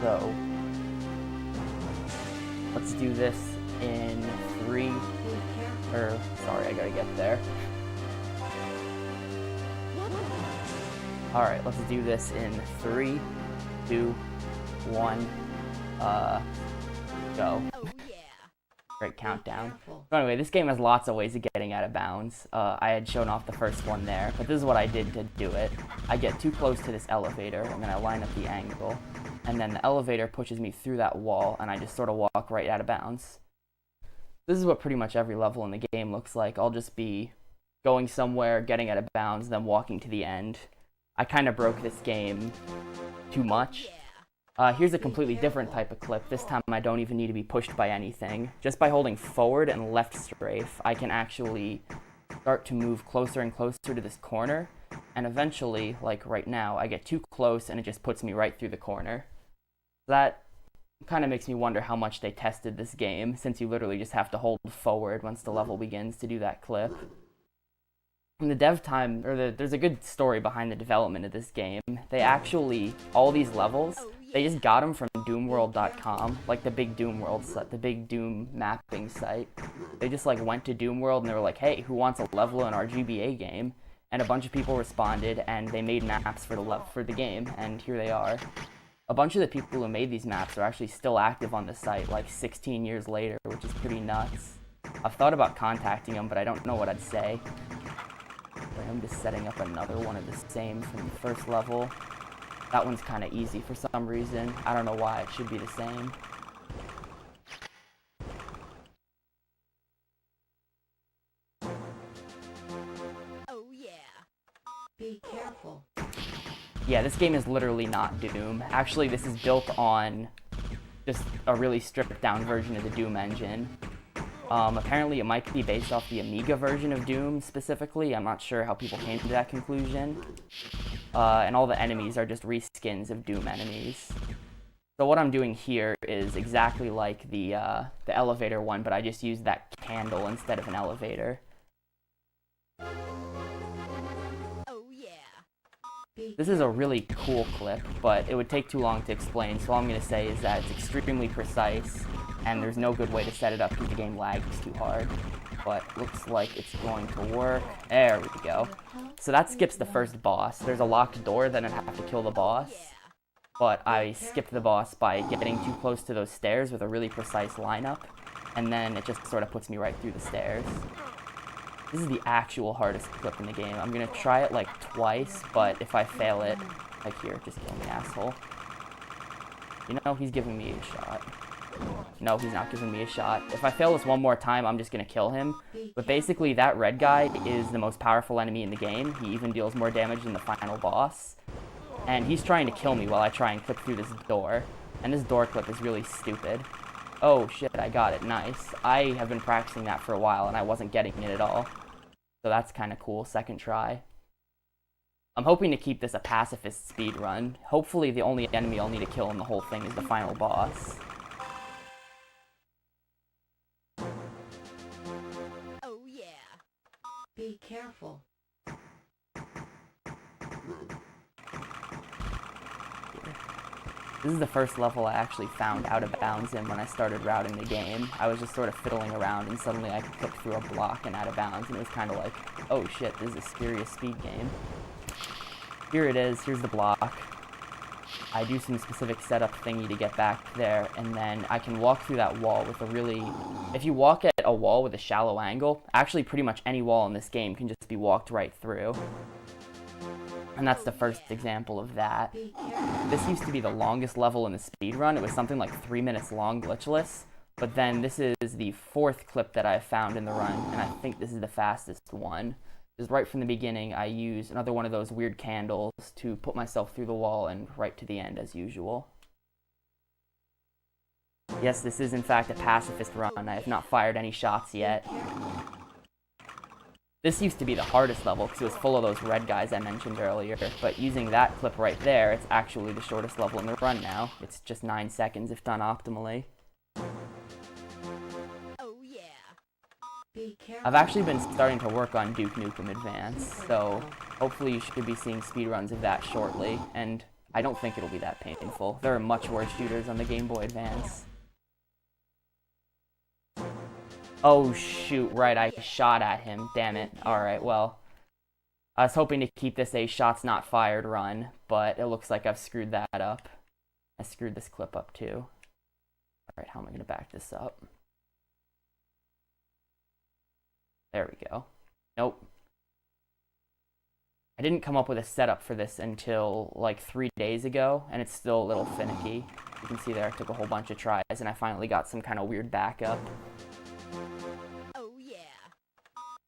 So let's do this in 3, sorry, I gotta get there. Alright, let's do this in 3, 2, 1, go. Great countdown. So anyway, this game has lots of ways of getting out of bounds. I had shown off the first one there, but this is what I did to do it. I get too close to this elevator, and then I line up the angle, and then the elevator pushes me through that wall, and I just sort of walk right out of bounds. This is what pretty much every level in the game looks like. I'll just be going somewhere, getting out of bounds, then walking to the end. I kind of broke this game too much. Here's a completely different type of clip. This time I don't even need to be pushed by anything. Just by holding forward and left strafe, I can actually start to move closer and closer to this corner, and eventually, like right now, I get too close and it just puts me right through the corner. That kind of makes me wonder how much they tested this game, since you literally just have to hold forward once the level begins to do that clip. In the dev time, there's a good story behind the development of this game. They actually, all these levels, they just got them from doomworld.com, like the big Doom World site, the big Doom mapping site. They just like went to Doom World and they were like, hey, who wants a level in our GBA game? And a bunch of people responded, and they made maps for the game, and here they are. A bunch of the people who made these maps are actually still active on the site, like 16 years later, which is pretty nuts. I've thought about contacting them, but I don't know what I'd say. I'm just setting up another one of the same from the first level. That one's kind of easy for some reason. I don't know why, it should be the same. Oh yeah. Be careful. Yeah, this game is literally not Doom. Actually, this is built on just a really stripped down version of the Doom engine. Apparently it might be based off the Amiga version of Doom specifically. I'm not sure how people came to that conclusion. And all the enemies are just reskins of Doom enemies. So what I'm doing here is exactly like the elevator one, but I just used that candle instead of an elevator. Oh yeah. This is a really cool clip, but it would take too long to explain, so all I'm going to say is that it's extremely precise, and there's no good way to set it up because the game lags too hard. But looks like it's going to work. There we go. So that skips the first boss. There's a locked door, then I'd have to kill the boss. But I skipped the boss by getting too close to those stairs with a really precise lineup, and then it just sort of puts me right through the stairs. This is the actual hardest clip in the game. I'm gonna try it like twice, but if I fail it, like here, just kill me, asshole. You know, he's giving me a shot. No, he's not giving me a shot. If I fail this one more time, I'm just gonna kill him. But basically, that red guy is the most powerful enemy in the game. He even deals more damage than the final boss. And he's trying to kill me while I try and clip through this door. And this door clip is really stupid. Oh shit, I got it, nice. I have been practicing that for a while and I wasn't getting it at all. So that's kind of cool, second try. I'm hoping to keep this a pacifist speedrun. Hopefully the only enemy I'll need to kill in the whole thing is the final boss. Oh yeah. Be careful. This is the first level I actually found out of bounds in when I started routing the game. I was just sort of fiddling around and suddenly I could click through a block and out of bounds, and it was kind of like, oh shit, this is a serious speed game. Here it is, here's the block. I do some specific setup thingy to get back there, and then I can walk through that wall with a really... If you walk at a wall with a shallow angle, actually pretty much any wall in this game can just be walked right through. And that's the first example of that. This used to be the longest level in the speedrun. It was something like 3 minutes long, glitchless. But then this is the fourth clip that I've found in the run, and I think this is the fastest one. Just right from the beginning, I use another one of those weird candles to put myself through the wall and right to the end as usual. Yes, this is in fact a pacifist run. I have not fired any shots yet. This used to be the hardest level because it was full of those red guys I mentioned earlier, but using that clip right there, it's actually the shortest level in the run now. It's just 9 seconds if done optimally. Oh yeah. Be careful. I've actually been starting to work on Duke Nukem Advance, so hopefully you should be seeing speedruns of that shortly, and I don't think it'll be that painful. There are much worse shooters on the Game Boy Advance. Oh shoot, right, I shot at him. Damn it. Alright, well. I was hoping to keep this a shots not fired run, but it looks like I've screwed that up. I screwed this clip up too. Alright, how am I going to back this up? There we go. Nope. I didn't come up with a setup for this until like 3 days ago, and it's still a little finicky. You can see there I took a whole bunch of tries, and I finally got some kind of weird backup. Oh yeah.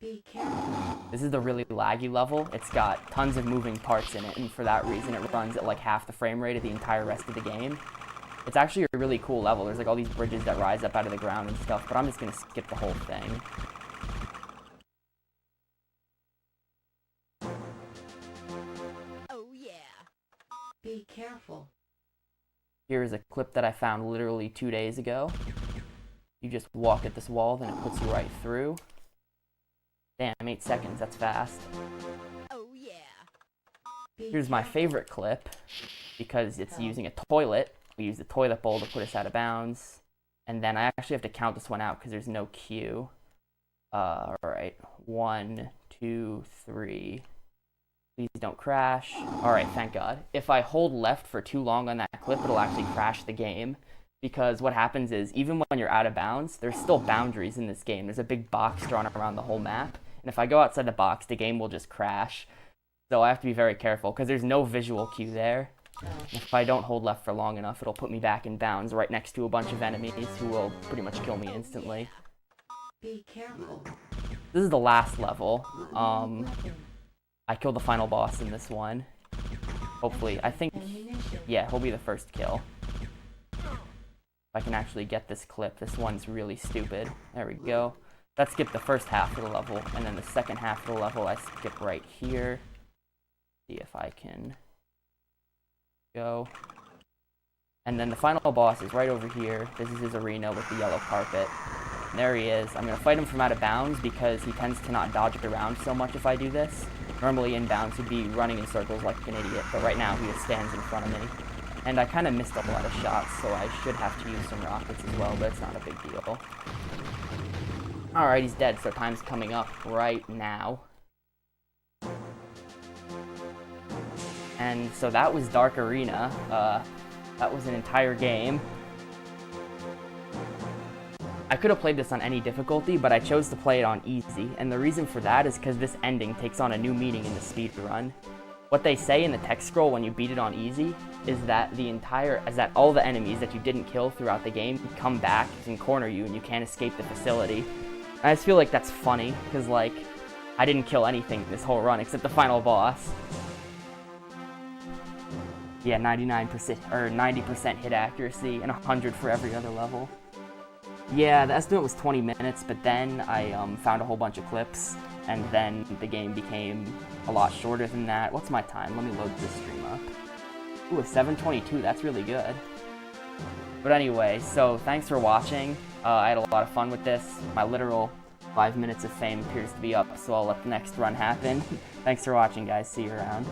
Be careful. This is the really laggy level. It's got tons of moving parts in it, and for that reason it runs at like half the frame rate of the entire rest of the game. It's actually a really cool level. There's like all these bridges that rise up out of the ground and stuff, but I'm just going to skip the whole thing. Oh yeah. Be careful. Here's a clip that I found literally 2 days ago. You just walk at this wall, then it puts you right through. Damn, 8 seconds, that's fast. Oh yeah. Be Here's my careful. favorite clip, because it's using a toilet. We use the toilet bowl to put us out of bounds. And then I actually have to count this one out because there's no cue. Alright, 1, 2, 3. Please don't crash. Alright, thank God. If I hold left for too long on that clip, it'll actually crash the game. Because what happens is, even when you're out of bounds, there's still boundaries in this game. There's a big box drawn around the whole map. And if I go outside the box, the game will just crash. So I have to be very careful, because there's no visual cue there. If I don't hold left for long enough, it'll put me back in bounds right next to a bunch of enemies who will pretty much kill me instantly. Be careful. This is the last level. I killed the final boss in this one. Hopefully, I think, yeah, he'll be the first kill. If I can actually get this clip, this one's really stupid. There we go. That skipped the first half of the level, and then the second half of the level I skip right here. See if I can go. And then the final boss is right over here. This is his arena with the yellow carpet. And there he is. I'm going to fight him from out of bounds because he tends to not dodge around so much if I do this. Normally in bounds he'd be running in circles like an idiot, but right now he just stands in front of me. And I kind of missed a lot of shots, so I should have to use some rockets as well, but it's not a big deal. Alright, he's dead, so time's coming up right now. And so that was Dark Arena. That was an entire game. I could have played this on any difficulty, but I chose to play it on easy, and the reason for that is because this ending takes on a new meaning in the speedrun. What they say in the text scroll when you beat it on easy is that all the enemies that you didn't kill throughout the game come back and corner you, and you can't escape the facility. And I just feel like that's funny, because like, I didn't kill anything this whole run except the final boss. Yeah, 99% or 90% hit accuracy and 100 for every other level. Yeah, the estimate was 20 minutes, but then I found a whole bunch of clips, and then the game became a lot shorter than that. What's my time? Let me load this stream up. Ooh, a 7:22, that's really good. But anyway, so thanks for watching. I had a lot of fun with this. My literal 5 minutes of fame appears to be up, so I'll let the next run happen. Thanks for watching, guys. See you around.